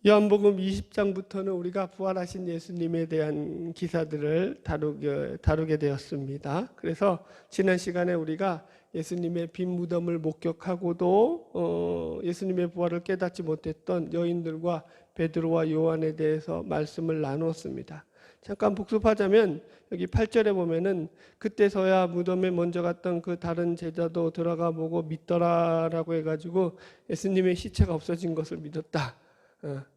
요한복음 20장부터는 우리가 부활하신 예수님에 대한 기사들을 다루게 되었습니다. 그래서 지난 시간에 우리가 예수님의 빈 무덤을 목격하고도 예수님의 부활을 깨닫지 못했던 여인들과 베드로와 요한에 대해서 말씀을 나누었습니다. 잠깐 복습하자면 여기 8절에 보면은 그때서야 무덤에 먼저 갔던 그 다른 제자도 들어가 보고 믿더라라고 해가지고 예수님의 시체가 없어진 것을 믿었다.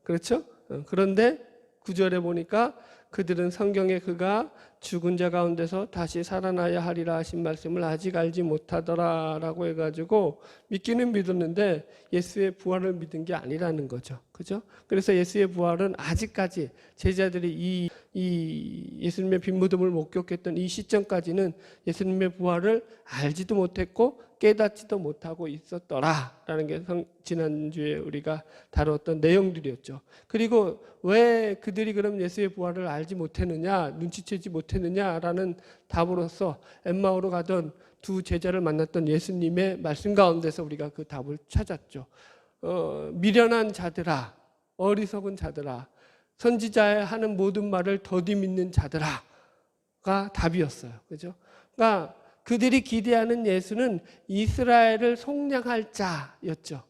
그렇죠? 그런데 9절에 보니까 그들은 성경에 그가 죽은 자 가운데서 다시 살아나야 하리라 하신 말씀을 아직 알지 못하더라라고 해가지고 믿기는 믿었는데 예수의 부활을 믿은 게 아니라는 거죠. 그죠? 그래서 예수의 부활은 아직까지 제자들이 이 예수님의 빈 무덤을 목격했던 이 시점까지는 예수님의 부활을 알지도 못했고 깨닫지도 못하고 있었더라라는 게 지난주에 우리가 다뤘던 내용들이었죠. 그리고 왜 그들이 그럼 예수의 부활을 알지 못했느냐, 눈치채지 못했느냐라는 답으로서 엠마오로 가던 두 제자를 만났던 예수님의 말씀 가운데서 우리가 그 답을 찾았죠. 미련한 자들아, 어리석은 자들아, 선지자의 하는 모든 말을 더디 믿는 자들아가 답이었어요. 그죠? 그러니까 그들이 기대하는 예수는 이스라엘을 속량할 자였죠.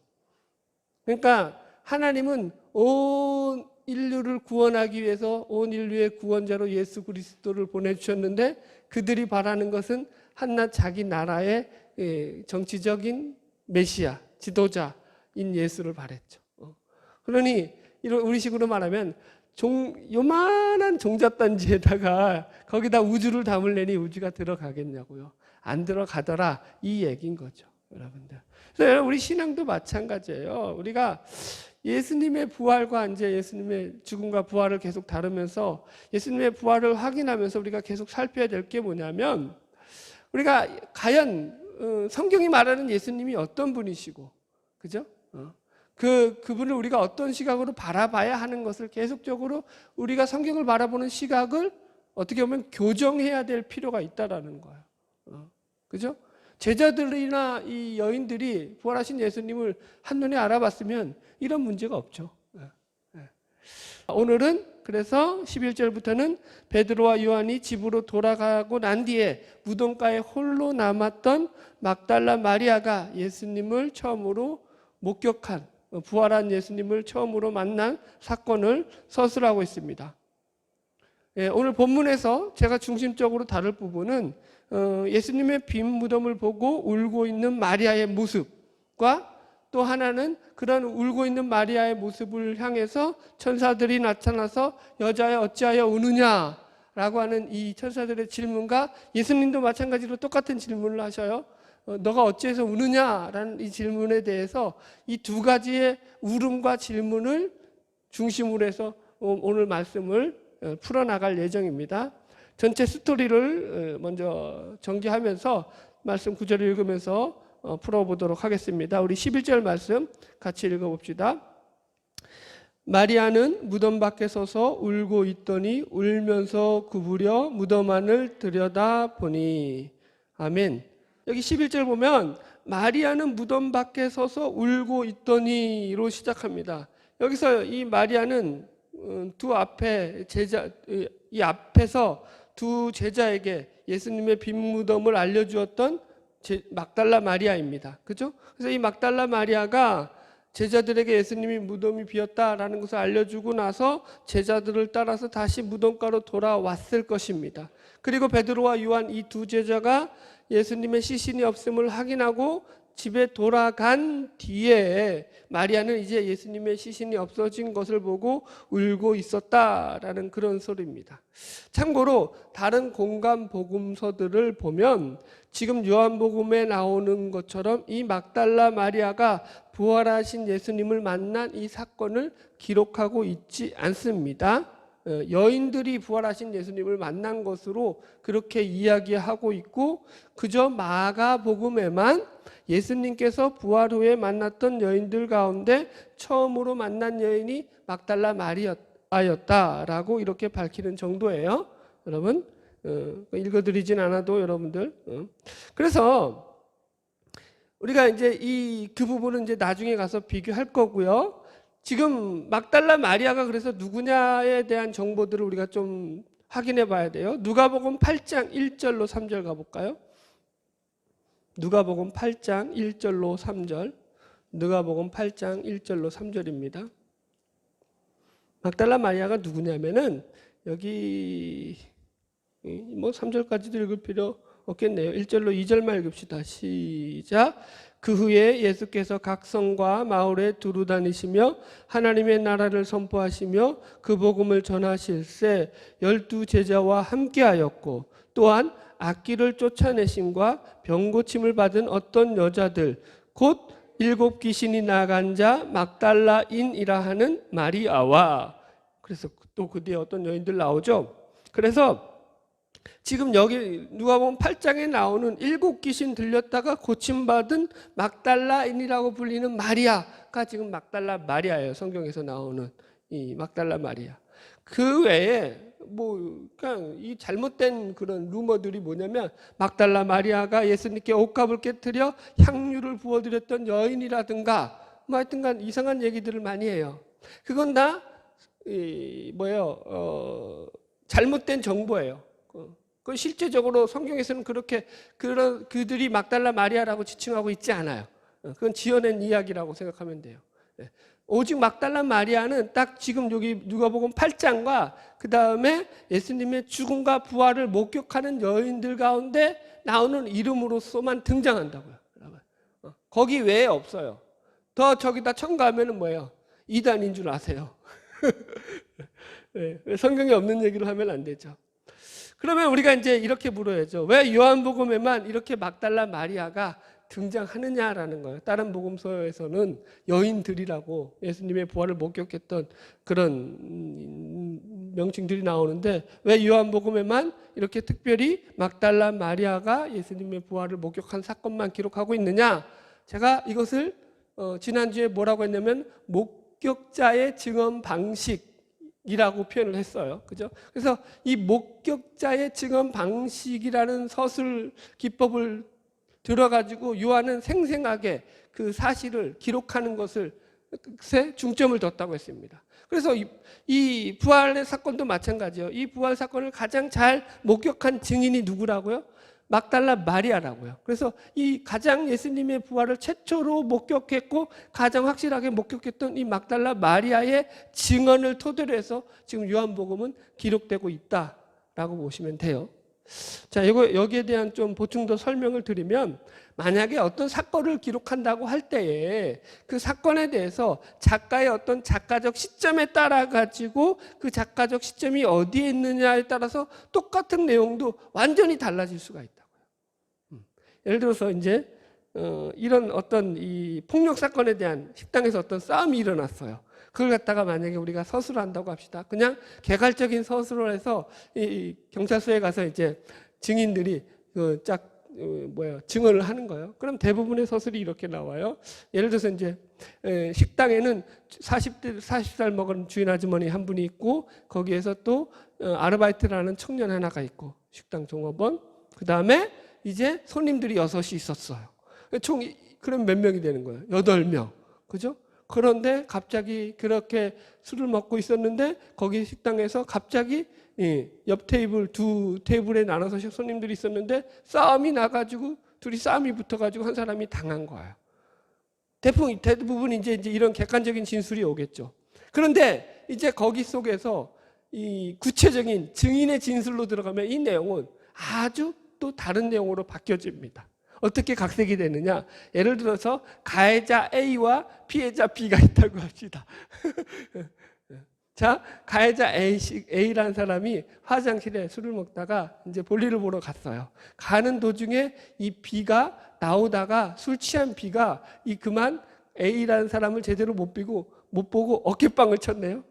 그러니까 하나님은 온 인류를 구원하기 위해서 온 인류의 구원자로 예수 그리스도를 보내주셨는데 그들이 바라는 것은 한낱 자기 나라의 정치적인 메시아, 지도자인 예수를 바랬죠. 그러니 우리식으로 말하면 요만한 종잣단지에다가 거기다 우주를 담으려니 우주가 들어가겠냐고요. 안 들어가더라 이 얘기인 거죠, 여러분들. 그래서 우리 신앙도 마찬가지예요. 우리가 예수님의 부활과 이제 예수님의 죽음과 부활을 계속 다루면서 예수님의 부활을 확인하면서 우리가 계속 살펴야 될 게 뭐냐면 우리가 과연 성경이 말하는 예수님이 어떤 분이시고, 그죠? 그분을 우리가 어떤 시각으로 바라봐야 하는 것을 계속적으로 우리가 성경을 바라보는 시각을 어떻게 보면 교정해야 될 필요가 있다라는 거예요. 그죠? 제자들이나 이 여인들이 부활하신 예수님을 한눈에 알아봤으면 이런 문제가 없죠. 오늘은 그래서 11절부터는 베드로와 요한이 집으로 돌아가고 난 뒤에 무덤가에 홀로 남았던 막달라 마리아가 예수님을 처음으로 목격한, 부활한 예수님을 처음으로 만난 사건을 서술하고 있습니다. 오늘 본문에서 제가 중심적으로 다룰 부분은 예수님의 빈 무덤을 보고 울고 있는 마리아의 모습과 또 하나는 그런 울고 있는 마리아의 모습을 향해서 천사들이 나타나서 여자여 어찌하여 우느냐라고 하는 이 천사들의 질문과 예수님도 마찬가지로 똑같은 질문을 하셔요. 너가 어찌해서 우느냐라는 이 질문에 대해서 이 두 가지의 울음과 질문을 중심으로 해서 오늘 말씀을 풀어나갈 예정입니다. 전체 스토리를 먼저 전개하면서 말씀 구절을 읽으면서 풀어보도록 하겠습니다. 우리 11절 말씀 같이 읽어봅시다. 마리아는 무덤 밖에 서서 울고 있더니 울면서 구부려 무덤 안을 들여다보니. 아멘. 여기 11절 보면 마리아는 무덤 밖에 서서 울고 있더니로 시작합니다. 여기서 이 마리아는 이 앞에서 두 제자에게 예수님의 빈 무덤을 알려주었던 막달라 마리아입니다. 그죠? 그래서 이 막달라 마리아가 제자들에게 예수님이 무덤이 비었다라는 것을 알려주고 나서 제자들을 따라서 다시 무덤가로 돌아왔을 것입니다. 그리고 베드로와 요한 이 두 제자가 예수님의 시신이 없음을 확인하고 집에 돌아간 뒤에 마리아는 이제 예수님의 시신이 없어진 것을 보고 울고 있었다라는 그런 소리입니다. 참고로 다른 공간 복음서들을 보면 지금 요한복음에 나오는 것처럼 이 막달라 마리아가 부활하신 예수님을 만난 이 사건을 기록하고 있지 않습니다. 여인들이 부활하신 예수님을 만난 것으로 그렇게 이야기하고 있고 그저 마가복음에만 예수님께서 부활 후에 만났던 여인들 가운데 처음으로 만난 여인이 막달라 마리아였다라고 이렇게 밝히는 정도예요. 여러분 읽어드리진 않아도 여러분들 그래서 우리가 이제 그 부분은 이제 나중에 가서 비교할 거고요. 지금 막달라 마리아가 그래서 누구냐에 대한 정보들을 우리가 좀 확인해 봐야 돼요. 누가복음 8장 1절로 3절 가볼까요? 누가복음 8장 1절로 3절. 누가복음 8장 1절로 3절입니다. 막달라 마리아가 누구냐면은 여기 뭐 3절까지도 읽을 필요 없겠네요. 1절로 2절만 읽읍시다. 시작. 그 후에 예수께서 각 성과 마을에 두루 다니시며 하나님의 나라를 선포하시며 그 복음을 전하실새 12 제자와 함께하였고 또한 악귀를 쫓아내심과 병고침을 받은 어떤 여자들 곧 7 귀신이 나간 자 막달라인이라 하는 마리아와, 그래서 또 그 뒤에 어떤 여인들 나오죠. 그래서 지금 여기 누가복음 8장에 나오는 7 귀신 들렸다가 고침받은 막달라인이라고 불리는 마리아가 지금 막달라 마리아예요. 성경에서 나오는 이 막달라 마리아. 그 외에 뭐 그냥 이 잘못된 그런 루머들이 뭐냐면 막달라 마리아가 예수님께 옷값을 깨뜨려 향유를 부어드렸던 여인이라든가 뭐 하여튼간 이상한 얘기들을 많이 해요. 그건 다 잘못된 정보예요. 그 실제적으로 성경에서는 그렇게 그들이 막달라 마리아라고 지칭하고 있지 않아요. 그건 지어낸 이야기라고 생각하면 돼요. 오직 막달라 마리아는 딱 지금 여기 누가복음 8장과 그 다음에 예수님의 죽음과 부활을 목격하는 여인들 가운데 나오는 이름으로서만 등장한다고요. 거기 외에 없어요. 더 저기다 첨가하면은 뭐예요? 이단인 줄 아세요. 성경에 없는 얘기를 하면 안 되죠. 그러면 우리가 이제 이렇게 물어야죠. 왜 요한복음에만 이렇게 막달라 마리아가 등장하느냐라는 거예요. 다른 복음서에서는 여인들이라고 예수님의 부활을 목격했던 그런 명칭들이 나오는데 왜 요한복음에만 이렇게 특별히 막달라 마리아가 예수님의 부활을 목격한 사건만 기록하고 있느냐? 제가 이것을 지난주에 뭐라고 했냐면 목격자의 증언 방식이라고 표현을 했어요. 그죠? 그래서 이 목격자의 증언 방식이라는 서술 기법을 들어가지고 요한은 생생하게 그 사실을 기록하는 것에 중점을 뒀다고 했습니다. 그래서 이 부활의 사건도 마찬가지예요. 이 부활 사건을 가장 잘 목격한 증인이 누구라고요? 막달라 마리아라고요. 그래서 이 가장 예수님의 부활을 최초로 목격했고 가장 확실하게 목격했던 이 막달라 마리아의 증언을 토대로 해서 지금 요한복음은 기록되고 있다라고 보시면 돼요. 자, 여기에 대한 좀 보충 더 설명을 드리면 만약에 어떤 사건을 기록한다고 할 때에 그 사건에 대해서 작가의 어떤 작가적 시점에 따라 가지고 그 작가적 시점이 어디에 있느냐에 따라서 똑같은 내용도 완전히 달라질 수가 있다고요. 예를 들어서 이제 이런 어떤 이 폭력 사건에 대한 식당에서 어떤 싸움이 일어났어요. 그걸 갖다가 만약에 우리가 서술을 한다고 합시다. 그냥 개괄적인 서술을 해서 이 경찰서에 가서 이제 증인들이 증언을 하는 거예요. 그럼 대부분의 서술이 이렇게 나와요. 예를 들어서 이제 식당에는 40살 먹은 주인 아주머니 한 분이 있고 거기에서 또 아르바이트라는 청년 하나가 있고 식당 종업원. 그 다음에 이제 손님들이 6이 있었어요. 총 그럼 몇 명이 되는 거예요? 8명. 그죠? 그런데 갑자기 그렇게 술을 먹고 있었는데 거기 식당에서 갑자기 옆 테이블 2 테이블에 나눠서 손님들이 있었는데 싸움이 나가지고 둘이 싸움이 붙어가지고 한 사람이 당한 거예요. 대부분 이제 이런 객관적인 진술이 오겠죠. 그런데 이제 거기 속에서 이 구체적인 증인의 진술로 들어가면 이 내용은 아주 또 다른 내용으로 바뀌어집니다. 어떻게 각색이 되느냐? 예를 들어서 가해자 A와 피해자 B가 있다고 합시다. 자, 가해자 A라는 사람이 화장실에 술을 먹다가 이제 볼일을 보러 갔어요. 가는 도중에 이 B가 나오다가 술 취한 B가 그만 A라는 사람을 제대로 못 보고 어깨빵을 쳤네요.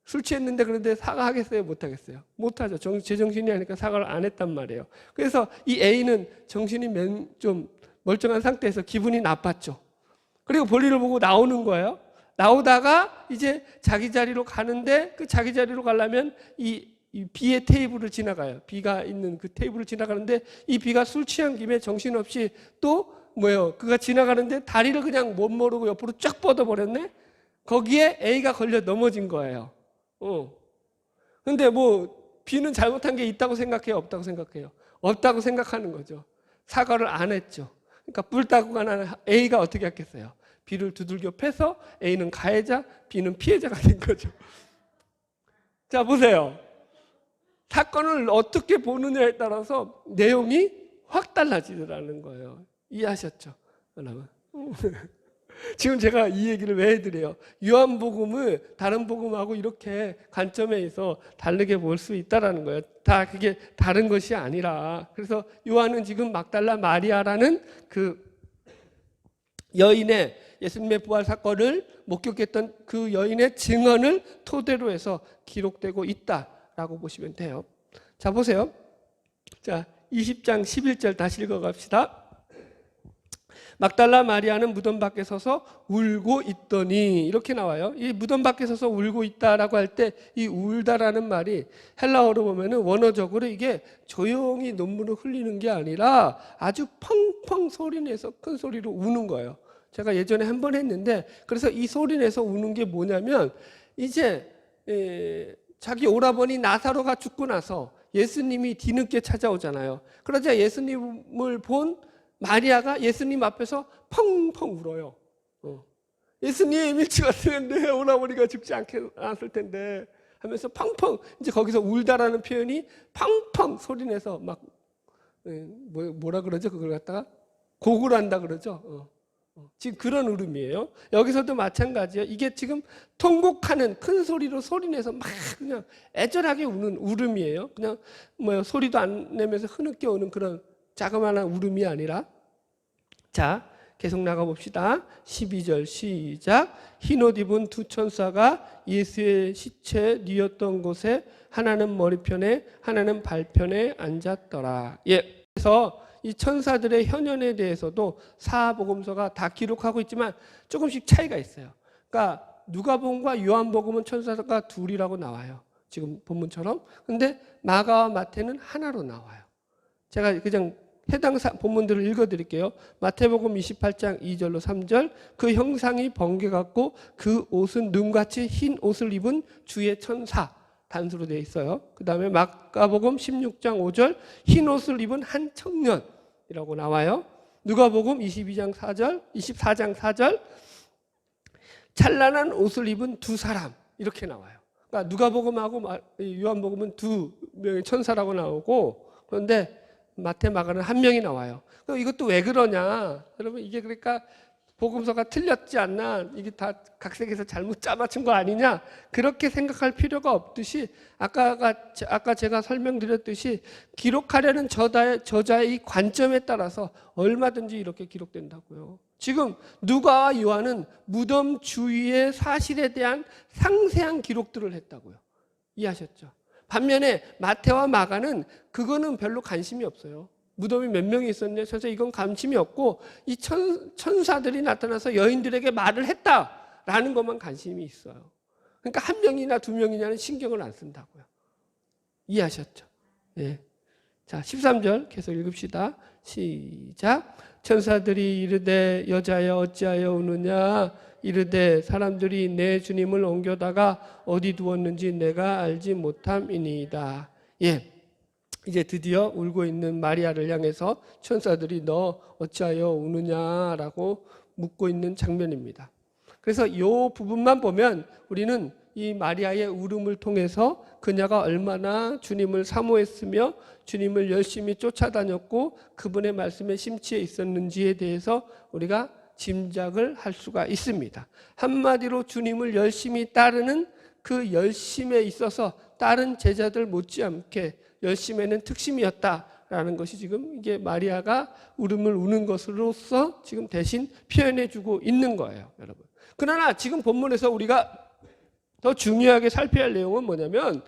술 취했는데 그런데 사과하겠어요? 못하겠어요? 못하죠. 제정신이 아니니까 사과를 안 했단 말이에요. 그래서 이 A는 정신이 좀 멀쩡한 상태에서 기분이 나빴죠. 그리고 볼일을 보고 나오는 거예요. 나오다가 이제 자기 자리로 가는데 그 자기 자리로 가려면 이 B의 테이블을 지나가요. B가 있는 그 테이블을 지나가는데 이 B가 술 취한 김에 정신없이 또 그가 지나가는데 다리를 그냥 못 모르고 옆으로 쫙 뻗어버렸네. 거기에 A가 걸려 넘어진 거예요. 근데 뭐 B는 잘못한 게 있다고 생각해요? 없다고 생각해요? 없다고 생각하는 거죠. 사과를 안 했죠. 그러니까 뿔 따고 가는 A가 어떻게 했겠어요? B를 두들겨 패서 A는 가해자, B는 피해자가 된 거죠. 자, 보세요. 사건을 어떻게 보느냐에 따라서 내용이 확 달라지더라는 거예요. 이해하셨죠? 여러분. 지금 제가 이 얘기를 왜 해드려요? 요한복음을 다른 복음하고 이렇게 관점에서 다르게 볼 수 있다는 거예요. 다 그게 다른 것이 아니라. 그래서 요한은 지금 막달라 마리아라는 그 여인의 예수님의 부활 사건을 목격했던 그 여인의 증언을 토대로 해서 기록되고 있다라고 보시면 돼요. 자, 보세요. 자, 20장 11절 다시 읽어갑시다. 막달라 마리아는 무덤 밖에 서서 울고 있더니, 이렇게 나와요. 이 무덤 밖에 서서 울고 있다라고 할 때 이 울다라는 말이 헬라어로 보면은 원어적으로 이게 조용히 눈물을 흘리는 게 아니라 아주 펑펑 소리내서 큰 소리로 우는 거예요. 제가 예전에 한 번 했는데, 그래서 이 소리내서 우는 게 뭐냐면, 이제 자기 오라버니 나사로가 죽고 나서 예수님이 뒤늦게 찾아오잖아요. 그러자 예수님을 본 마리아가 예수님 앞에서 펑펑 울어요. 예수님 일찍 왔으면 내 오라버니가 죽지 않았을 텐데 하면서 펑펑, 이제 거기서 울다라는 표현이 펑펑 소리내서 막 뭐라 그러죠? 그걸 갖다가 곡을 한다 그러죠. 지금 그런 울음이에요. 여기서도 마찬가지예요. 이게 지금 통곡하는, 큰 소리로 소리내서 막 그냥 애절하게 우는 울음이에요. 그냥 뭐 소리도 안 내면서 흐느껴 우는 그런 자그마한 울음이 아니라. 자, 계속 나가봅시다. 12절 시작. 흰옷 입은 두 천사가 예수의 시체 뉘었던 곳에 하나는 머리편에 하나는 발편에 앉았더라. 예. 그래서 이 천사들의 현현에 대해서도 사복음서가 다 기록하고 있지만 조금씩 차이가 있어요. 그러니까 누가복음과 요한복음은 천사가 둘이라고 나와요. 지금 본문처럼. 근데 마가와 마태는 하나로 나와요. 제가 그냥 해당 본문들을 읽어드릴게요. 마태복음 28장 2절로 3절. 그 형상이 번개 같고 그 옷은 눈같이 흰 옷을 입은 주의 천사. 단수로 되어 있어요. 그 다음에 마가복음 16장 5절. 흰 옷을 입은 한 청년이라고 나와요. 누가복음 24장 4절. 찬란한 옷을 입은 두 사람. 이렇게 나와요. 그러니까 누가복음하고 요한복음은 두 명의 천사라고 나오고, 그런데 마태, 마가는 한 명이 나와요. 이것도 왜 그러냐? 여러분, 이게 그러니까 복음서가 틀렸지 않나? 이게 다 각색해서 잘못 짜맞춘 거 아니냐? 그렇게 생각할 필요가 없듯이 아까 제가 설명드렸듯이 기록하려는 저자의 이 관점에 따라서 얼마든지 이렇게 기록된다고요. 지금 누가와 요한은 무덤 주위의 사실에 대한 상세한 기록들을 했다고요. 이해하셨죠? 반면에 마태와 마가는 그거는 별로 관심이 없어요. 무덤이 몇 명이 있었냐? 그래서 이건 관심이 없고 이 천사들이 나타나서 여인들에게 말을 했다라는 것만 관심이 있어요. 그러니까 한 명이나 두 명이냐는 신경을 안 쓴다고요. 이해하셨죠? 예. 자, 13절 계속 읽읍시다. 시작. 천사들이 이르되 여자여 어찌하여 우느냐? 이르되 사람들이 내 주님을 옮겨다가 어디 두었는지 내가 알지 못함이니이다. 예, 이제 드디어 울고 있는 마리아를 향해서 천사들이 너 어찌하여 우느냐라고 묻고 있는 장면입니다. 그래서 이 부분만 보면 우리는 이 마리아의 울음을 통해서 그녀가 얼마나 주님을 사모했으며 주님을 열심히 쫓아다녔고 그분의 말씀에 심취해 있었는지에 대해서 우리가 짐작을 할 수가 있습니다. 한마디로 주님을 열심히 따르는 그 열심에 있어서 다른 제자들 못지않게 열심에는 특심이었다라는 것이 지금 이게 마리아가 울음을 우는 것으로서 지금 대신 표현해주고 있는 거예요, 여러분. 그러나 지금 본문에서 우리가 더 중요하게 살펴야 할 내용은 뭐냐면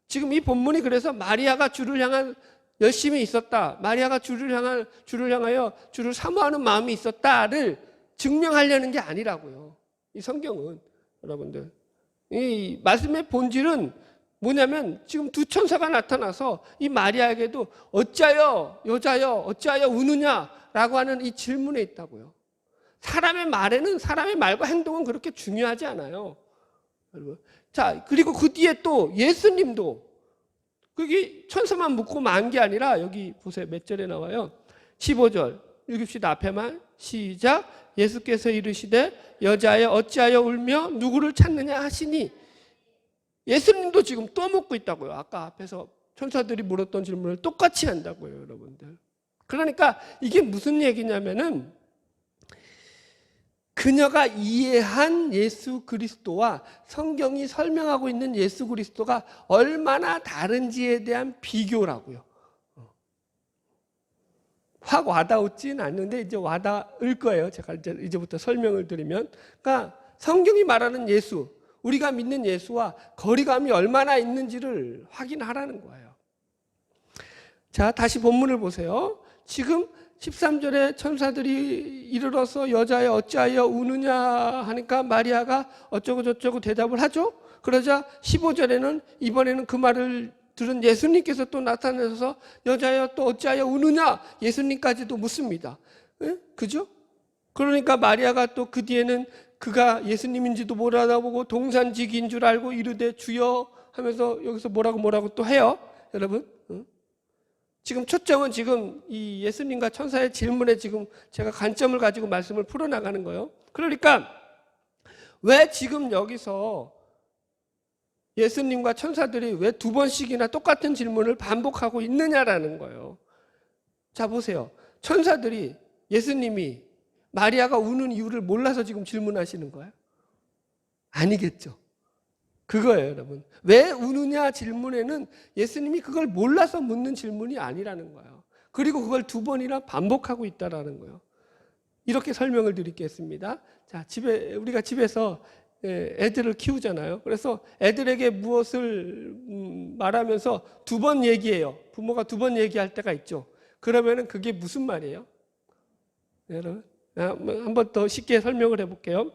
지금 이 본문이 그래서 마리아가 주를 향한 열심히 있었다, 마리아가 주를 향하여 주를 사모하는 마음이 있었다를 증명하려는 게 아니라고요. 이 성경은 여러분들 이 말씀의 본질은 뭐냐면 지금 두 천사가 나타나서 이 마리아에게도 어찌하여 여자여 어찌하여 우느냐라고 하는 이 질문에 있다고요. 사람의 말에는 사람의 말과 행동은 그렇게 중요하지 않아요. 여러분. 자, 그리고 그 뒤에 또 예수님도 그게 천사만 묻고 만 게 아니라 여기 보세요. 몇 절에 나와요? 15절. 읽읍시다. 앞에만. 시작. 예수께서 이르시되 여자여 어찌하여 울며 누구를 찾느냐 하시니 예수님도 지금 또 묻고 있다고요. 아까 앞에서 천사들이 물었던 질문을 똑같이 한다고요, 여러분들. 그러니까 이게 무슨 얘기냐면은 그녀가 이해한 예수 그리스도와 성경이 설명하고 있는 예수 그리스도가 얼마나 다른지에 대한 비교라고요. 확 와닿지는 않는데 이제 와닿을 거예요. 제가 이제부터 설명을 드리면. 그러니까 성경이 말하는 예수, 우리가 믿는 예수와 거리감이 얼마나 있는지를 확인하라는 거예요. 자, 다시 본문을 보세요. 지금 13절에 천사들이 이르러서 여자여 어찌하여 우느냐 하니까 마리아가 어쩌고 저쩌고 대답을 하죠. 그러자 15절에는 이번에는 그 말을 들은 예수님께서 또 나타나셔서 여자여 또 어찌하여 우느냐 예수님까지도 묻습니다. 예? 그죠? 그러니까 마리아가 또 그 뒤에는 그가 예수님인지도 못 알아보고 동산지기인 줄 알고 이르되 주여 하면서 여기서 뭐라고 또 해요. 여러분. 지금 초점은 지금 이 예수님과 천사의 질문에 지금 제가 관점을 가지고 말씀을 풀어나가는 거예요. 그러니까 왜 지금 여기서 예수님과 천사들이 왜 두 번씩이나 똑같은 질문을 반복하고 있느냐라는 거예요. 자, 보세요. 천사들이 예수님이 마리아가 우는 이유를 몰라서 지금 질문하시는 거예요? 아니겠죠. 그거예요, 여러분. 왜 우느냐 질문에는 예수님이 그걸 몰라서 묻는 질문이 아니라는 거예요. 그리고 그걸 두 번이나 반복하고 있다라는 거예요. 이렇게 설명을 드리겠습니다. 자, 우리가 집에서 애들을 키우잖아요. 그래서 애들에게 무엇을 말하면서 두 번 얘기해요. 부모가 두 번 얘기할 때가 있죠. 그러면은 그게 무슨 말이에요? 여러분, 한번 더 쉽게 설명을 해볼게요.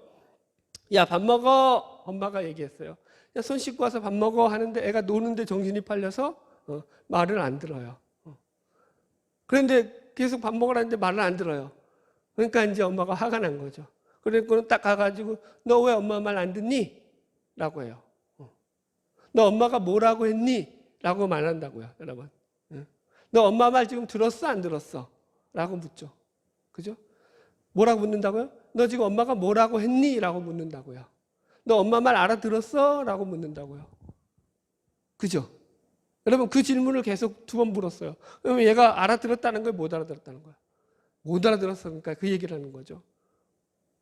야, 밥 먹어. 엄마가 얘기했어요. 야, 손 씻고 와서 밥 먹어 하는데 애가 노는데 정신이 팔려서 말을 안 들어요. 그런데 계속 밥 먹으라는데 말을 안 들어요. 그러니까 이제 엄마가 화가 난 거죠. 그래서 딱 가가지고 너 왜 엄마 말 안 듣니? 라고 해요. 너 엄마가 뭐라고 했니? 라고 말한다고요, 여러분. 너 엄마 말 지금 들었어? 안 들었어? 라고 묻죠. 그죠? 뭐라고 묻는다고요? 너 지금 엄마가 뭐라고 했니? 라고 묻는다고요. 너 엄마 말 알아들었어? 라고 묻는다고요. 그죠? 여러분 그 질문을 계속 두 번 물었어요. 그러면 얘가 알아들었다는 거예요? 못 알아들었다는 거예요? 못 알아들었으니까 그 얘기를 하는 거죠.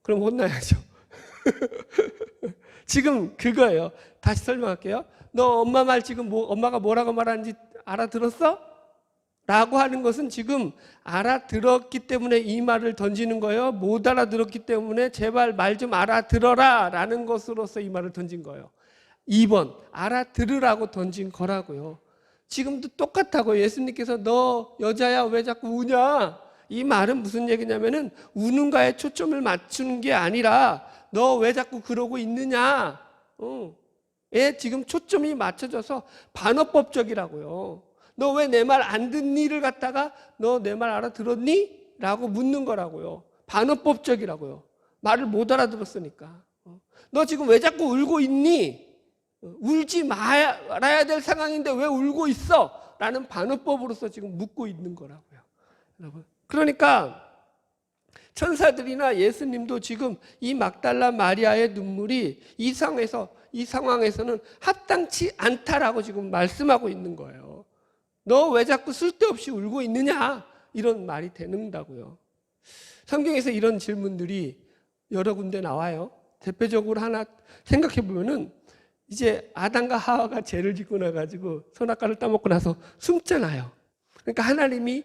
그럼 혼나야죠. 지금 그거예요. 다시 설명할게요. 너 엄마 말 지금 엄마가 뭐라고 말하는지 알아들었어? 라고 하는 것은 지금 알아들었기 때문에 이 말을 던지는 거예요. 못 알아들었기 때문에 제발 말 좀 알아들어라 라는 것으로서 이 말을 던진 거예요. 2번 알아들으라고 던진 거라고요. 지금도 똑같다고. 예수님께서 너 여자야 왜 자꾸 우냐? 이 말은 무슨 얘기냐면은 우는 거에 초점을 맞추는 게 아니라 너 왜 자꾸 그러고 있느냐? 에 지금 초점이 맞춰져서 반어법적이라고요. 너 왜 내 말 안 듣니를 갖다가 너 내 말 알아들었니? 라고 묻는 거라고요. 반어법적이라고요. 말을 못 알아들었으니까. 너 지금 왜 자꾸 울고 있니? 울지 말아야 될 상황인데 왜 울고 있어? 라는 반어법으로서 지금 묻고 있는 거라고요. 여러분. 그러니까 천사들이나 예수님도 지금 이 막달라 마리아의 눈물이 이 상황에서는 합당치 않다라고 지금 말씀하고 있는 거예요. 너 왜 자꾸 쓸데없이 울고 있느냐? 이런 말이 되는다고요. 성경에서 이런 질문들이 여러 군데 나와요. 대표적으로 하나 생각해 보면은 이제 아담과 하와가 죄를 짓고 나가지고 선악과를 따먹고 나서 숨잖아요. 그러니까 하나님이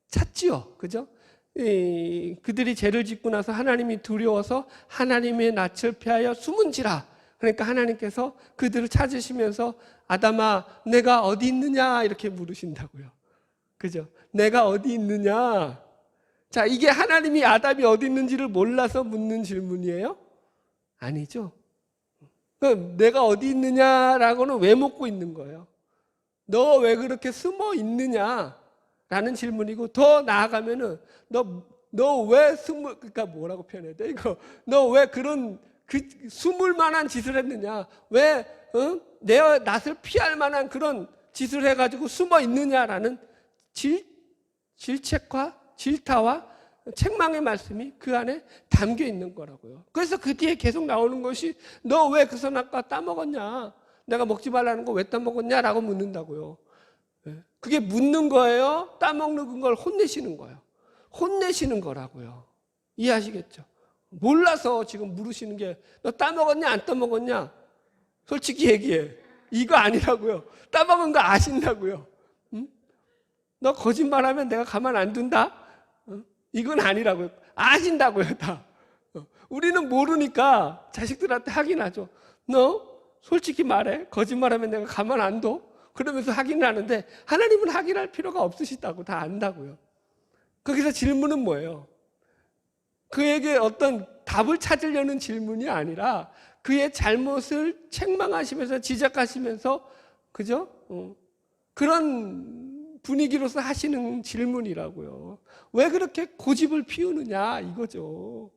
찾지요. 그죠? 그들이 죄를 짓고 나서 하나님이 두려워서 하나님의 낯을 피하여 숨은지라. 그러니까 하나님께서 그들을 찾으시면서 아담아 내가 어디 있느냐 이렇게 물으신다고요. 그죠? 내가 어디 있느냐. 자, 이게 하나님이 아담이 어디 있는지를 몰라서 묻는 질문이에요? 아니죠. 그럼 내가 어디 있느냐라고는 왜 묻고 있는 거예요? 너 왜 그렇게 숨어 있느냐? 라는 질문이고 더 나아가면은 너 너 왜 그러니까 뭐라고 표현해야 돼? 이거 너 왜 그런 숨을 만한 짓을 했느냐? 왜 내 낯을 피할 만한 그런 짓을 해가지고 숨어 있느냐라는 질책과 질타와 책망의 말씀이 그 안에 담겨 있는 거라고요. 그래서 그 뒤에 계속 나오는 것이 너 왜 그 선악과 따먹었냐? 내가 먹지 말라는 거 왜 따먹었냐라고 묻는다고요. 그게 묻는 거예요? 따먹는 걸 혼내시는 거예요. 혼내시는 거라고요. 이해하시겠죠? 몰라서 지금 물으시는 게 너 따먹었냐 안 따먹었냐? 솔직히 얘기해. 이거 아니라고요. 따먹은 거 아신다고요. 응? 너 거짓말하면 내가 가만 안 둔다? 이건 아니라고요. 아신다고요, 다. 우리는 모르니까 자식들한테 확인하죠. 너 솔직히 말해. 거짓말하면 내가 가만 안 둬? 그러면서 확인을 하는데 하나님은 확인할 필요가 없으시다고 다 안다고요. 거기서 질문은 뭐예요? 그에게 어떤 답을 찾으려는 질문이 아니라 그의 잘못을 책망하시면서 지적하시면서 그죠? 그런 분위기로서 하시는 질문이라고요. 왜 그렇게 고집을 피우느냐 이거죠.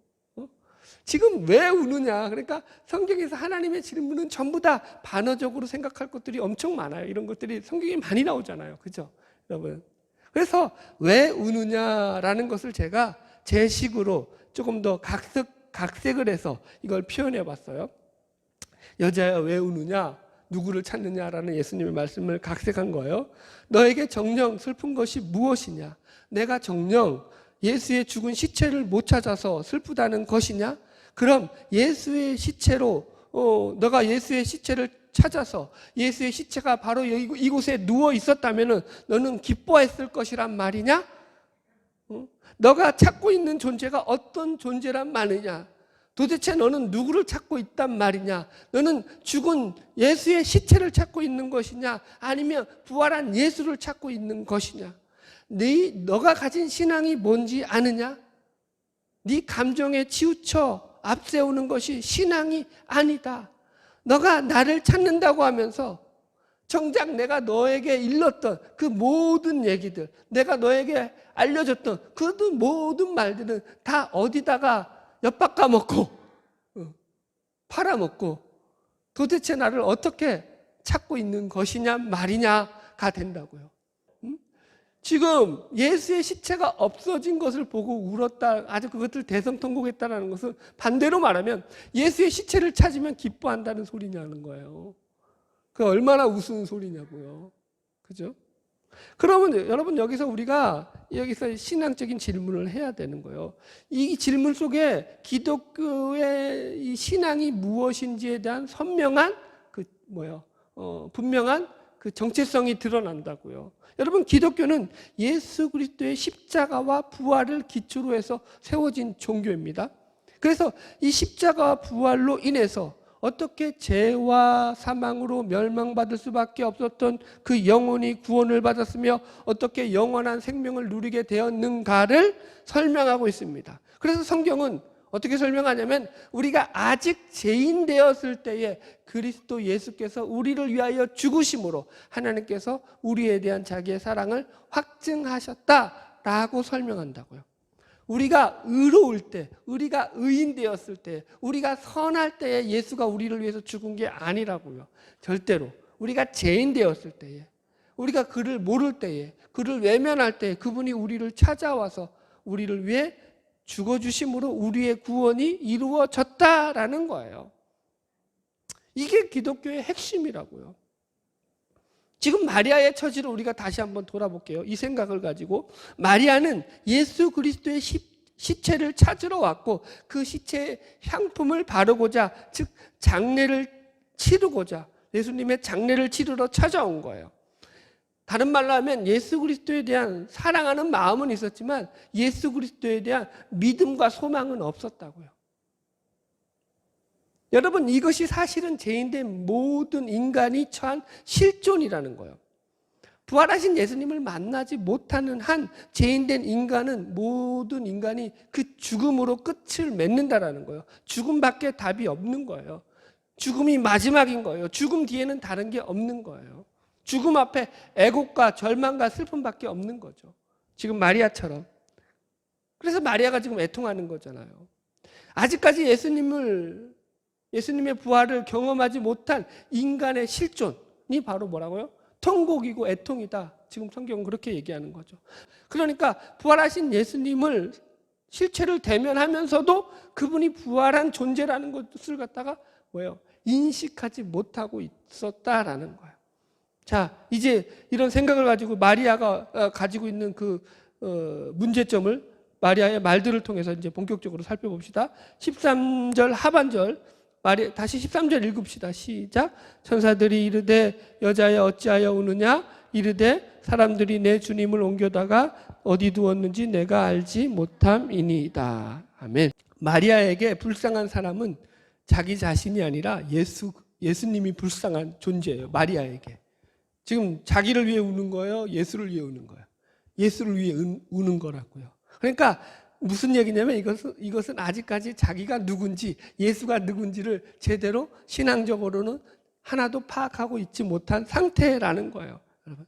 지금 왜 우느냐. 그러니까 성경에서 하나님의 질문은 전부 다 반어적으로 생각할 것들이 엄청 많아요. 이런 것들이 성경에 많이 나오잖아요. 그죠? 여러분. 그래서 왜 우느냐라는 것을 제가 제 식으로 조금 더 각색을 해서 이걸 표현해 봤어요. 여자야 왜 우느냐? 누구를 찾느냐라는 예수님의 말씀을 각색한 거예요. 너에게 정녕 슬픈 것이 무엇이냐? 내가 정녕 예수의 죽은 시체를 못 찾아서 슬프다는 것이냐? 그럼 예수의 시체로 너가 예수의 시체를 찾아서 예수의 시체가 바로 이곳에 누워 있었다면 너는 기뻐했을 것이란 말이냐? 너가 찾고 있는 존재가 어떤 존재란 말이냐? 도대체 너는 누구를 찾고 있단 말이냐? 너는 죽은 예수의 시체를 찾고 있는 것이냐? 아니면 부활한 예수를 찾고 있는 것이냐? 너가 가진 신앙이 뭔지 아느냐? 네 감정에 치우쳐 앞세우는 것이 신앙이 아니다. 너가 나를 찾는다고 하면서 정작 내가 너에게 일렀던 그 모든 얘기들, 내가 너에게 알려줬던 그 모든 말들은 다 어디다가 엿바꿔먹고 팔아먹고 도대체 나를 어떻게 찾고 있는 것이냐 말이냐가 된다고요. 지금 예수의 시체가 없어진 것을 보고 울었다, 아주 그것을 대성통곡했다는 것은 반대로 말하면 예수의 시체를 찾으면 기뻐한다는 소리냐는 거예요. 그 얼마나 우스운 소리냐고요. 그죠? 그러면 여러분 여기서 신앙적인 질문을 해야 되는 거예요. 이 질문 속에 기독교의 이 신앙이 무엇인지에 대한 선명한 분명한 그 정체성이 드러난다고요. 여러분 기독교는 예수 그리스도의 십자가와 부활을 기초로 해서 세워진 종교입니다. 그래서 이 십자가와 부활로 인해서 어떻게 죄와 사망으로 멸망받을 수밖에 없었던 그 영혼이 구원을 받았으며 어떻게 영원한 생명을 누리게 되었는가를 설명하고 있습니다. 그래서 성경은 어떻게 설명하냐면 우리가 아직 죄인 되었을 때에 그리스도 예수께서 우리를 위하여 죽으심으로 하나님께서 우리에 대한 자기의 사랑을 확증하셨다라고 설명한다고요. 우리가 의로울 때, 우리가 의인 되었을 때, 우리가 선할 때에 예수가 우리를 위해서 죽은 게 아니라고요. 절대로. 우리가 죄인 되었을 때에, 우리가 그를 모를 때에, 그를 외면할 때에 그분이 우리를 찾아와서 우리를 위해 죽어주심으로 우리의 구원이 이루어졌다라는 거예요. 이게 기독교의 핵심이라고요. 지금 마리아의 처지를 우리가 다시 한번 돌아볼게요. 이 생각을 가지고 마리아는 예수 그리스도의 시체를 찾으러 왔고 그 시체의 향품을 바르고자, 즉 장례를 치르고자 예수님의 장례를 치르러 찾아온 거예요. 다른 말로 하면 예수 그리스도에 대한 사랑하는 마음은 있었지만 예수 그리스도에 대한 믿음과 소망은 없었다고요. 여러분 이것이 사실은 죄인된 모든 인간이 처한 실존이라는 거예요. 부활하신 예수님을 만나지 못하는 한 죄인된 인간은 모든 인간이 그 죽음으로 끝을 맺는다라는 거예요. 죽음밖에 답이 없는 거예요. 죽음이 마지막인 거예요. 죽음 뒤에는 다른 게 없는 거예요. 죽음 앞에 애곡과 절망과 슬픔밖에 없는 거죠. 지금 마리아처럼. 그래서 마리아가 지금 애통하는 거잖아요. 아직까지 예수님의 부활을 경험하지 못한 인간의 실존이 바로 뭐라고요? 통곡이고 애통이다. 지금 성경은 그렇게 얘기하는 거죠. 그러니까 부활하신 예수님을 실체를 대면하면서도 그분이 부활한 존재라는 것을 갖다가 뭐예요? 인식하지 못하고 있었다라는 거예요. 자, 이제 이런 생각을 가지고 마리아가 가지고 있는 그 문제점을 마리아의 말들을 통해서 이제 본격적으로 살펴봅시다. 13절 하반절 다시 13절 읽읍시다. 시작. 천사들이 이르되 여자여 어찌하여 우느냐 이르되 사람들이 내 주님을 옮겨다가 어디 두었는지 내가 알지 못함이니이다. 아멘. 마리아에게 불쌍한 사람은 자기 자신이 아니라 예수님이 불쌍한 존재예요. 마리아에게. 지금 자기를 위해 우는 거예요? 예수를 위해 우는 거예요? 예수를 위해 우는 거라고요. 그러니까 무슨 얘기냐면 이것은 아직까지 자기가 누군지, 예수가 누군지를 제대로 신앙적으로는 하나도 파악하고 있지 못한 상태라는 거예요. 여러분.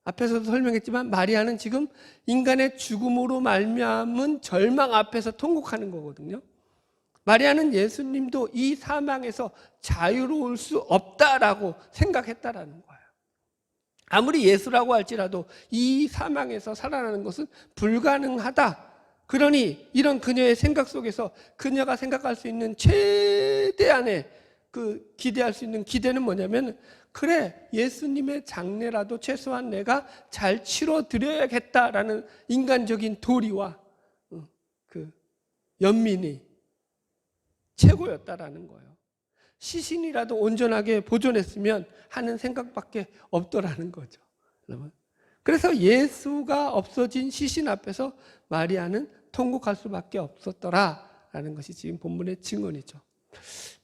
앞에서도 설명했지만 마리아는 지금 인간의 죽음으로 말미암은 절망 앞에서 통곡하는 거거든요. 마리아는 예수님도 이 사망에서 자유로울 수 없다라고 생각했다라는 거예요. 아무리 예수라고 할지라도 이 사망에서 살아나는 것은 불가능하다. 그러니 이런 그녀의 생각 속에서 그녀가 생각할 수 있는 최대한의 그 기대할 수 있는 기대는 뭐냐면, 그래, 예수님의 장례라도 최소한 내가 잘 치러드려야겠다라는 인간적인 도리와 그 연민이 최고였다라는 거예요. 시신이라도 온전하게 보존했으면 하는 생각밖에 없더라는 거죠. 여러분. 그래서 예수가 없어진 시신 앞에서 마리아는 통곡할 수밖에 없었더라라는 것이 지금 본문의 증언이죠.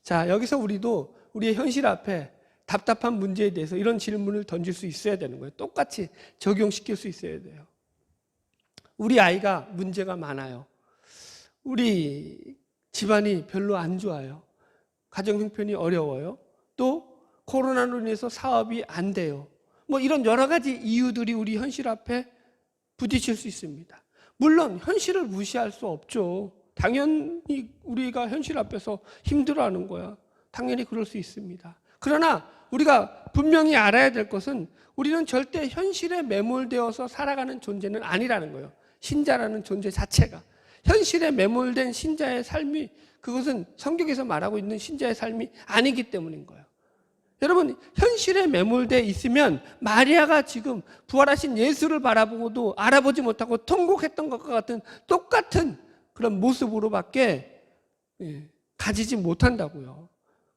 자, 여기서 우리도 우리의 현실 앞에 답답한 문제에 대해서 이런 질문을 던질 수 있어야 되는 거예요. 똑같이 적용시킬 수 있어야 돼요. 우리 아이가 문제가 많아요. 우리 집안이 별로 안 좋아요. 가정 형편이 어려워요. 또 코로나로 인해서 사업이 안 돼요. 뭐 이런 여러 가지 이유들이 우리 현실 앞에 부딪힐 수 있습니다. 물론 현실을 무시할 수 없죠. 당연히 우리가 현실 앞에서 힘들어하는 거야. 당연히 그럴 수 있습니다. 그러나 우리가 분명히 알아야 될 것은 우리는 절대 현실에 매몰되어서 살아가는 존재는 아니라는 거예요. 신자라는 존재 자체가. 현실에 매몰된 신자의 삶이, 그것은 성경에서 말하고 있는 신자의 삶이 아니기 때문인 거예요. 여러분, 현실에 매몰되어 있으면 마리아가 지금 부활하신 예수를 바라보고도 알아보지 못하고 통곡했던 것과 같은 똑같은 그런 모습으로밖에 가지지 못한다고요.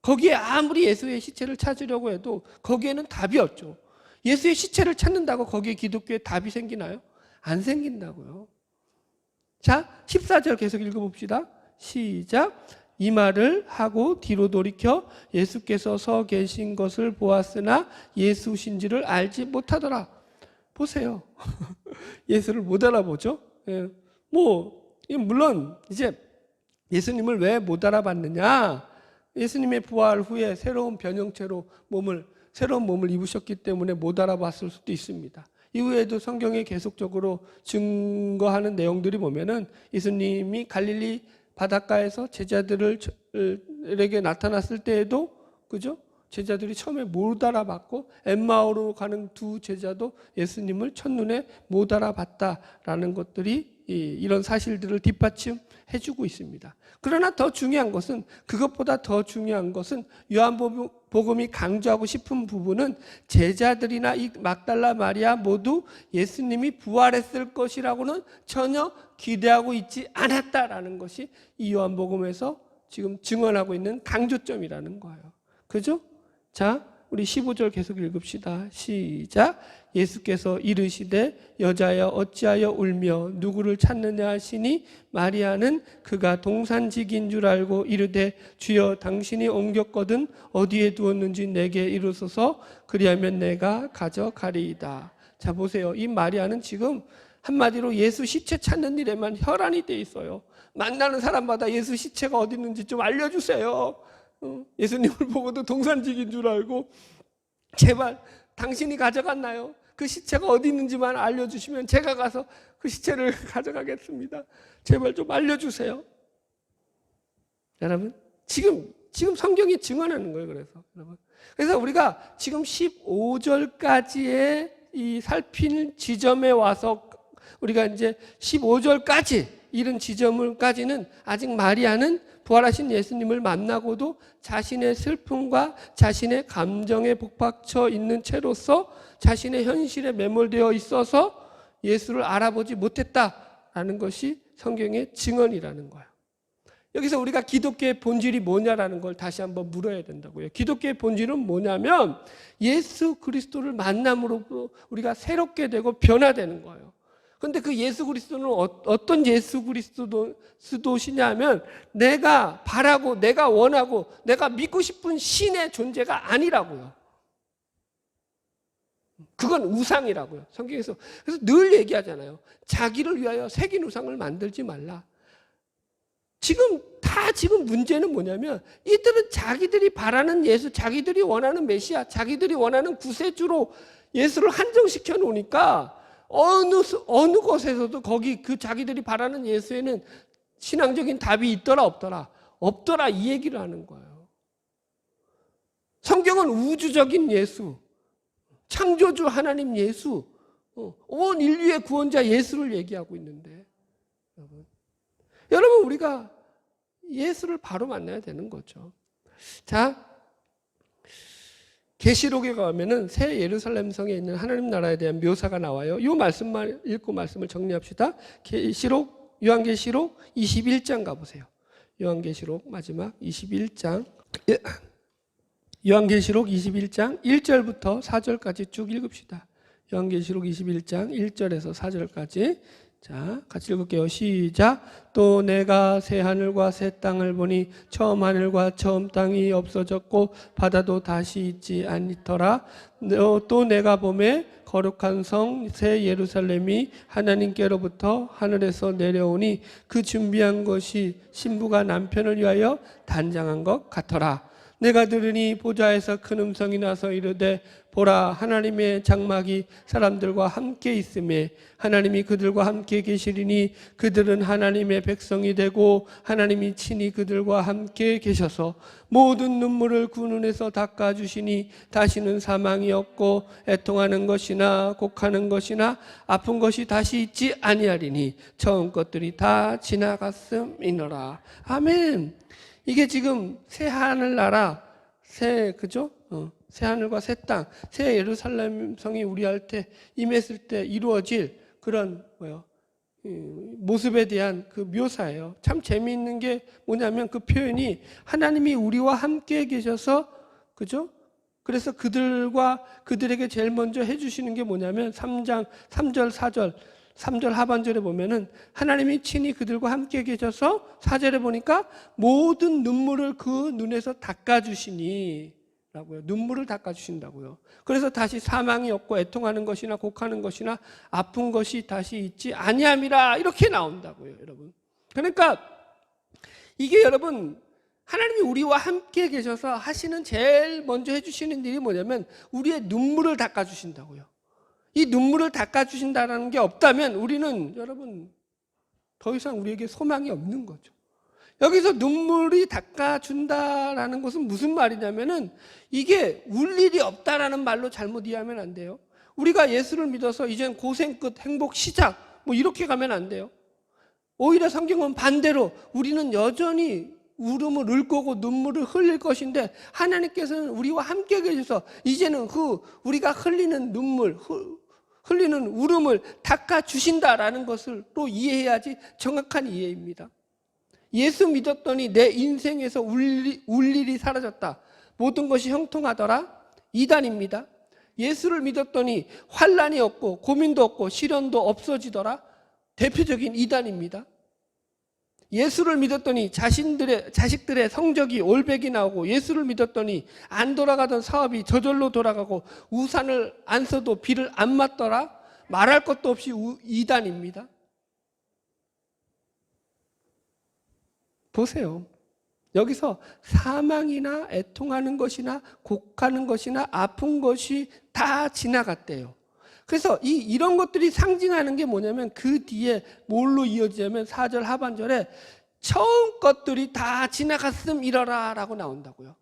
거기에 아무리 예수의 시체를 찾으려고 해도 거기에는 답이 없죠. 예수의 시체를 찾는다고 거기에 기독교에 답이 생기나요? 안 생긴다고요. 자, 14절 계속 읽어봅시다. 시작. 이 말을 하고 뒤로 돌이켜 예수께서 서 계신 것을 보았으나 예수신지를 알지 못하더라. 보세요. 예수를 못 알아보죠. 예. 물론 이제 예수님을 왜 못 알아봤느냐? 예수님의 부활 후에 새로운 변형체로 새로운 몸을 입으셨기 때문에 못 알아봤을 수도 있습니다. 이후에도 성경에 계속적으로 증거하는 내용들이 보면은 예수님이 갈릴리 바닷가에서 제자들에게 나타났을 때에도, 그죠? 제자들이 처음에 못 알아봤고, 엠마오로 가는 두 제자도 예수님을 첫눈에 못 알아봤다라는 것들이 이런 사실들을 뒷받침해주고 있습니다. 그러나 그것보다 더 중요한 것은 요한복음이 강조하고 싶은 부분은 제자들이나 이 막달라 마리아 모두 예수님이 부활했을 것이라고는 전혀 기대하고 있지 않았다라는 것이 이 요한복음에서 지금 증언하고 있는 강조점이라는 거예요. 그죠? 자, 우리 15절 계속 읽읍시다. 시작. 예수께서 이르시되 여자여 어찌하여 울며 누구를 찾느냐 하시니 마리아는 그가 동산직인 줄 알고 이르되 주여 당신이 옮겼거든 어디에 두었는지 내게 이르소서 그리하면 내가 가져가리이다. 자, 보세요. 이 마리아는 지금 한마디로 예수 시체 찾는 일에만 혈안이 돼 있어요. 만나는 사람마다 예수 시체가 어디 있는지 좀 알려주세요. 예수님을 보고도 동산직인 줄 알고 제발 당신이 가져갔나요? 그 시체가 어디 있는지만 알려주시면 제가 가서 그 시체를 가져가겠습니다. 제발 좀 알려주세요. 여러분, 지금 성경이 증언하는 거예요. 그래서 우리가 지금 15절까지의 이 살핀 지점에 와서 우리가 이제 15절까지 이른 지점까지는 아직 마리아는 부활하신 예수님을 만나고도 자신의 슬픔과 자신의 감정에 복박쳐 있는 채로서 자신의 현실에 매몰되어 있어서 예수를 알아보지 못했다라는 것이 성경의 증언이라는 거예요. 여기서 우리가 기독교의 본질이 뭐냐라는 걸 다시 한번 물어야 된다고요. 기독교의 본질은 뭐냐면 예수 그리스도를 만남으로 우리가 새롭게 되고 변화되는 거예요. 그런데 그 예수 그리스도는 어떤 예수 그리스도시냐면 내가 바라고 내가 원하고 내가 믿고 싶은 신의 존재가 아니라고요. 그건 우상이라고요. 성경에서. 그래서 늘 얘기하잖아요. 자기를 위하여 새긴 우상을 만들지 말라. 지금 문제는 뭐냐면 이들은 자기들이 바라는 예수, 자기들이 원하는 메시아, 자기들이 원하는 구세주로 예수를 한정시켜 놓으니까 어느 곳에서도 거기 그 자기들이 바라는 예수에는 신앙적인 답이 있더라 없더라? 없더라 이 얘기를 하는 거예요. 성경은 우주적인 예수, 창조주 하나님 예수, 온 인류의 구원자 예수를 얘기하고 있는데 여러분 우리가 예수를 바로 만나야 되는 거죠. 자, 계시록에 가면은 새 예루살렘 성에 있는 하나님 나라에 대한 묘사가 나와요. 이 말씀만 읽고 말씀을 정리합시다. 요한계시록 21장 가보세요. 요한계시록 마지막 21장. 요한계시록 21장 1절부터 4절까지 쭉 읽읍시다. 요한계시록 21장 1절에서 4절까지. 자, 같이 읽을게요. 시작. 또 내가 새 하늘과 새 땅을 보니 처음 하늘과 처음 땅이 없어졌고 바다도 다시 있지 않더라. 또 내가 보매 거룩한 성 새 예루살렘이 하나님께로부터 하늘에서 내려오니 그 준비한 것이 신부가 남편을 위하여 단장한 것 같더라. 내가 들으니 보좌에서 큰 음성이 나서 이르되 보라 하나님의 장막이 사람들과 함께 있음에 하나님이 그들과 함께 계시리니 그들은 하나님의 백성이 되고 하나님이 친히 그들과 함께 계셔서 모든 눈물을 그 눈에서 닦아주시니 다시는 사망이 없고 애통하는 것이나 곡하는 것이나 아픈 것이 다시 있지 아니하리니 처음 것들이 다 지나갔음이노라. 아멘. 이게 지금 새 하늘나라, 새 하늘과 새 땅, 새 예루살렘 성이 우리한테 임했을 때 이루어질 그런 모습에 대한 그 묘사예요. 참 재미있는 게 뭐냐면 그 표현이 하나님이 우리와 함께 계셔서 그래서 그들에게 제일 먼저 해주시는 게 뭐냐면 3장 3절 4절 3절 하반절에 보면은 하나님이 친히 그들과 함께 계셔서 4절에 보니까 모든 눈물을 그 눈에서 닦아주시니 라고요. 눈물을 닦아주신다고요. 그래서 다시 사망이 없고 애통하는 것이나 곡하는 것이나 아픈 것이 다시 있지 아니함이라 이렇게 나온다고요. 여러분. 그러니까 이게 여러분 하나님이 우리와 함께 계셔서 하시는 제일 먼저 해주시는 일이 뭐냐면 우리의 눈물을 닦아주신다고요. 이 눈물을 닦아주신다는 게 없다면 우리는 여러분 더 이상 우리에게 소망이 없는 거죠. 여기서 눈물이 닦아준다라는 것은 무슨 말이냐면은 이게 울 일이 없다라는 말로 잘못 이해하면 안 돼요. 우리가 예수를 믿어서 이젠 고생 끝 행복 시작 이렇게 가면 안 돼요. 오히려 성경은 반대로 우리는 여전히 울음을 울 거고 눈물을 흘릴 것인데 하나님께서는 우리와 함께 계셔서 이제는 우리가 흘리는 눈물 흘리는 울음을 닦아주신다라는 것을 또 이해해야지 정확한 이해입니다. 예수 믿었더니 내 인생에서 울 일이 사라졌다. 모든 것이 형통하더라. 이단입니다. 예수를 믿었더니 환난이 없고 고민도 없고 시련도 없어지더라. 대표적인 이단입니다. 예수를 믿었더니 자식들의 성적이 올백이 나오고 예수를 믿었더니 안 돌아가던 사업이 저절로 돌아가고 우산을 안 써도 비를 안 맞더라. 말할 것도 없이 이단입니다. 보세요. 여기서 사망이나 애통하는 것이나 곡하는 것이나 아픈 것이 다 지나갔대요. 그래서 이런 것들이 상징하는 게 뭐냐면 그 뒤에 뭘로 이어지냐면 4절 하반절에 처음 것들이 다 지나갔음 이러라 라고 나온다고요.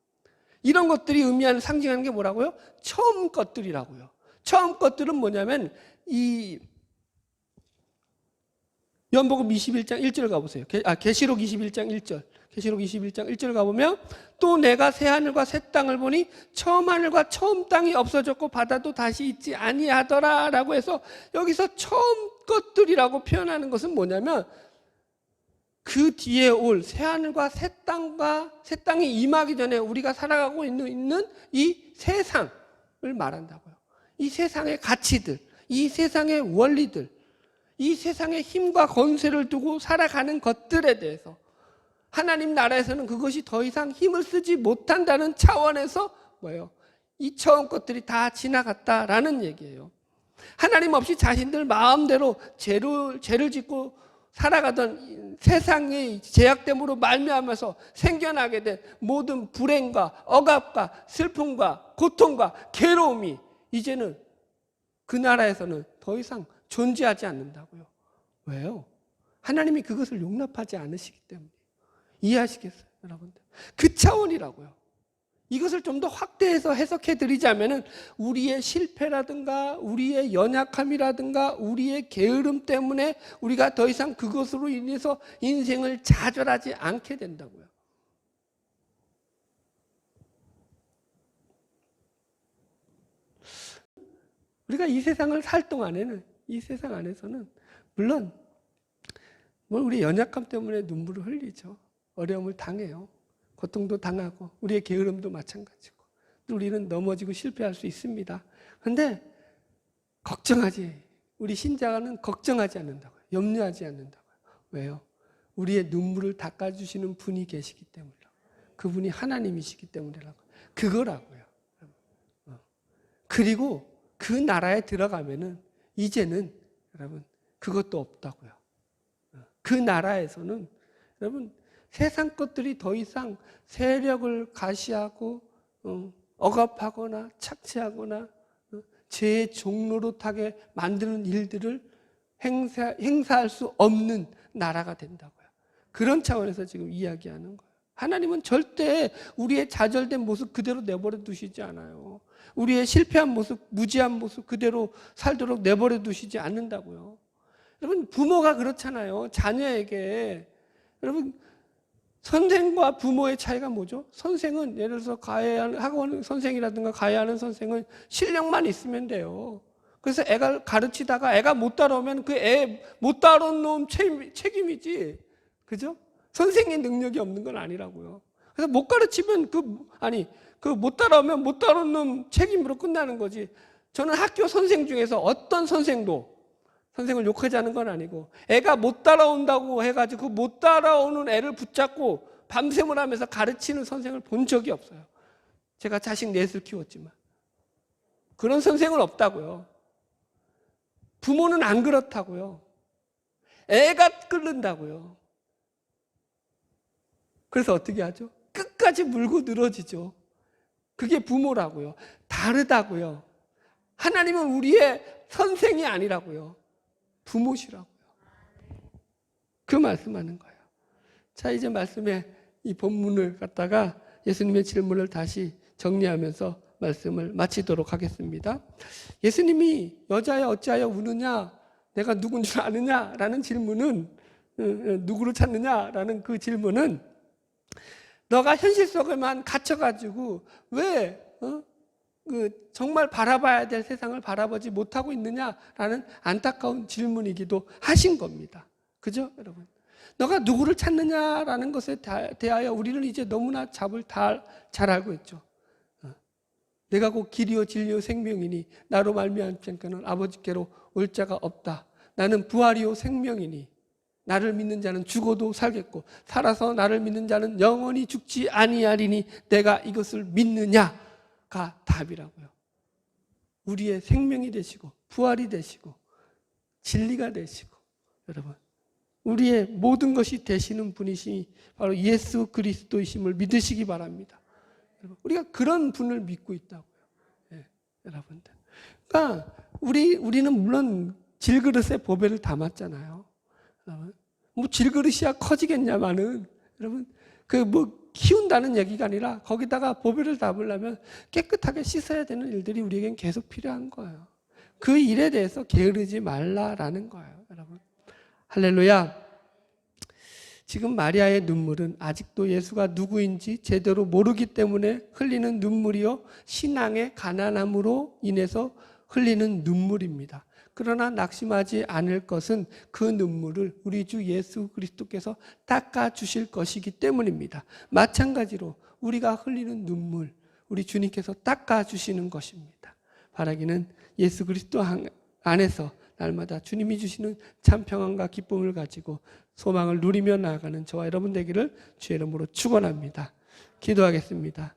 이런 것들이 의미하는 상징하는 게 뭐라고요? 처음 것들이라고요. 처음 것들은 뭐냐면 이 요한복음 21장 1절 가보세요. 계시록 21장 1절. 계시록 21장 1절 가보면 또 내가 새 하늘과 새 땅을 보니 처음 하늘과 처음 땅이 없어졌고 바다도 다시 있지 아니하더라 라고 해서 여기서 처음 것들이라고 표현하는 것은 뭐냐면 그 뒤에 올 새 하늘과 새 땅이 임하기 전에 우리가 살아가고 있는 이 세상을 말한다고요. 이 세상의 가치들, 이 세상의 원리들, 이 세상의 힘과 권세를 두고 살아가는 것들에 대해서 하나님 나라에서는 그것이 더 이상 힘을 쓰지 못한다는 차원에서 뭐예요? 이 처음 것들이 다 지나갔다라는 얘기예요. 하나님 없이 자신들 마음대로 죄를 짓고 살아가던 세상의 제약됨으로 말미암아서 생겨나게 된 모든 불행과 억압과 슬픔과 고통과 괴로움이 이제는 그 나라에서는 더 이상 존재하지 않는다고요. 왜요? 하나님이 그것을 용납하지 않으시기 때문에. 이해하시겠어요, 여러분들? 그 차원이라고요. 이것을 좀 더 확대해서 해석해 드리자면은 우리의 실패라든가 우리의 연약함이라든가 우리의 게으름 때문에 우리가 더 이상 그것으로 인해서 인생을 좌절하지 않게 된다고요. 우리가 이 세상을 살 동안에는 이 세상 안에서는 물론 우리 연약함 때문에 눈물을 흘리죠. 어려움을 당해요. 고통도 당하고 우리의 게으름도 마찬가지고 우리는 넘어지고 실패할 수 있습니다. 그런데 우리 신자는 걱정하지 않는다고요. 염려하지 않는다고요. 왜요? 우리의 눈물을 닦아주시는 분이 계시기 때문이라고. 그분이 하나님이시기 때문이라고. 그거라고요. 그리고 그 나라에 들어가면은 이제는 여러분 그것도 없다고요. 그 나라에서는 여러분 세상 것들이 더 이상 세력을 가시하고 억압하거나 착취하거나 죄의 종노릇하게 만드는 일들을 행사할 수 없는 나라가 된다고요. 그런 차원에서 지금 이야기하는 거예요. 하나님은 절대 우리의 좌절된 모습 그대로 내버려 두시지 않아요. 우리의 실패한 모습, 무지한 모습 그대로 살도록 내버려 두시지 않는다고요. 여러분 부모가 그렇잖아요. 자녀에게 여러분 선생과 부모의 차이가 뭐죠? 선생은 예를 들어서 학원 선생이라든가 가야 하는 선생은 실력만 있으면 돼요. 그래서 애가 가르치다가 애가 못 따라오면 그 애 못 따라온 놈 책임이지. 그죠? 선생의 능력이 없는 건 아니라고요. 그래서 못 가르치면 그 못 따라오면 못 따라온 놈 책임으로 끝나는 거지. 저는 학교 선생 중에서 어떤 선생도 선생을 욕하자는 건 아니고 애가 못 따라온다고 해가지고 못 따라오는 애를 붙잡고 밤샘을 하면서 가르치는 선생을 본 적이 없어요. 제가 자식 넷을 키웠지만 그런 선생은 없다고요. 부모는 안 그렇다고요. 애가 끓는다고요. 그래서 어떻게 하죠? 끝까지 물고 늘어지죠. 그게 부모라고요. 다르다고요. 하나님은 우리의 선생이 아니라고요. 부모시라고요. 그 말씀하는 거예요. 자, 이제 말씀의 이 본문을 갖다가 예수님의 질문을 다시 정리하면서 말씀을 마치도록 하겠습니다. 예수님이 여자야 어찌하여 우느냐? 내가 누군 줄 아느냐? 라는 질문은 누구를 찾느냐라는 그 질문은 너가 현실 속에만 갇혀가지고 왜 정말 바라봐야 될 세상을 바라보지 못하고 있느냐라는 안타까운 질문이기도 하신 겁니다. 그죠, 여러분? 너가 누구를 찾느냐라는 것에 대하여 우리는 이제 너무나 잘 알고 있죠. 내가 곧 길이요 진리요 생명이니 나로 말미암은 자는 아버지께로 올 자가 없다. 나는 부활이요 생명이니 나를 믿는 자는 죽어도 살겠고 살아서 나를 믿는 자는 영원히 죽지 아니하리니 내가 이것을 믿느냐? 가 답이라고요. 우리의 생명이 되시고 부활이 되시고 진리가 되시고 여러분 우리의 모든 것이 되시는 분이시 바로 예수 그리스도이심을 믿으시기 바랍니다. 여러분, 우리가 그런 분을 믿고 있다고요. 네, 여러분들. 그러니까 우리는 물론 질그릇에 보배를 담았잖아요. 뭐 질그릇이야 커지겠냐마는, 여러분, 키운다는 얘기가 아니라 거기다가 보배를 담으려면 깨끗하게 씻어야 되는 일들이 우리에겐 계속 필요한 거예요. 그 일에 대해서 게으르지 말라라는 거예요, 여러분. 할렐루야. 지금 마리아의 눈물은 아직도 예수가 누구인지 제대로 모르기 때문에 흘리는 눈물이요, 신앙의 가난함으로 인해서 흘리는 눈물입니다. 그러나 낙심하지 않을 것은 그 눈물을 우리 주 예수 그리스도께서 닦아주실 것이기 때문입니다. 마찬가지로 우리가 흘리는 눈물, 우리 주님께서 닦아주시는 것입니다. 바라기는 예수 그리스도 안에서 날마다 주님이 주시는 참 평안과 기쁨을 가지고 소망을 누리며 나아가는 저와 여러분 되기를 주의 이름으로 축원합니다. 기도하겠습니다.